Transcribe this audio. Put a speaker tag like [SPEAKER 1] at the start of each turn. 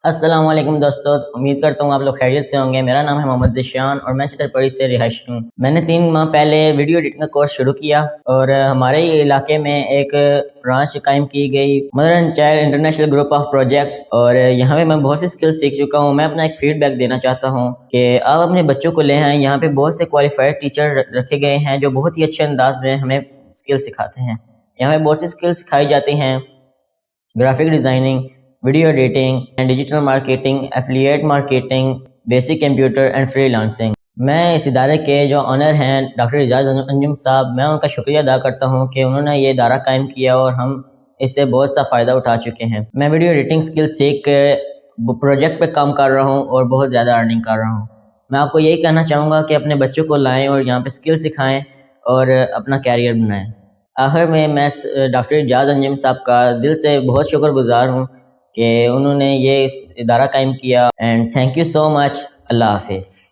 [SPEAKER 1] السلام علیکم دوستو، امید کرتا ہوں آپ لوگ خیریت سے ہوں گے۔ میرا نام ہے محمد ذیشان اور میں چترپڑی سے رہائشی ہوں۔ میں نے 3 ماہ پہلے ویڈیو ایڈیٹنگ کا کورس شروع کیا اور ہمارے علاقے میں ایک برانچ قائم کی گئی، mother and child international group of projects, اور یہاں پہ میں بہت سی اسکل سیکھ چکا ہوں۔ میں اپنا ایک فیڈ بیک دینا چاہتا ہوں کہ آپ اپنے بچوں کو لے آئیں۔ یہاں پہ بہت سے کوالیفائڈ ٹیچر رکھے گئے ہیں جو بہت ہی اچھے انداز میں ہمیں اسکل سکھاتے ہیں۔ یہاں پہ بہت سی اسکل سکھائی جاتی ہیں: graphic designing, video editing, digital marketing, affiliate marketing, basic computer and free lancing. میں اس ادارے کے جو آنر ہیں ڈاکٹر اعجاز انجم صاحب، میں ان کا شکریہ ادا کرتا ہوں کہ انہوں نے یہ ادارہ قائم کیا اور ہم اس سے بہت سا فائدہ اٹھا چکے ہیں۔ میں ویڈیو ایڈیٹنگ اسکل سیکھ کے پروجیکٹ پہ کام کر رہا ہوں اور بہت زیادہ ارننگ کر رہا ہوں۔ میں آپ کو یہی کہنا چاہوں گا کہ اپنے بچوں کو لائیں اور یہاں پہ اسکل سکھائیں اور اپنا کیریئر بنائیں۔ آخر میں ڈاکٹر اعجاز انجم صاحب کا دل سے بہت شکر گزار ہوں کہ انہوں نے یہ ادارہ قائم کیا، اینڈ تھینک یو سو مچ۔ اللہ حافظ۔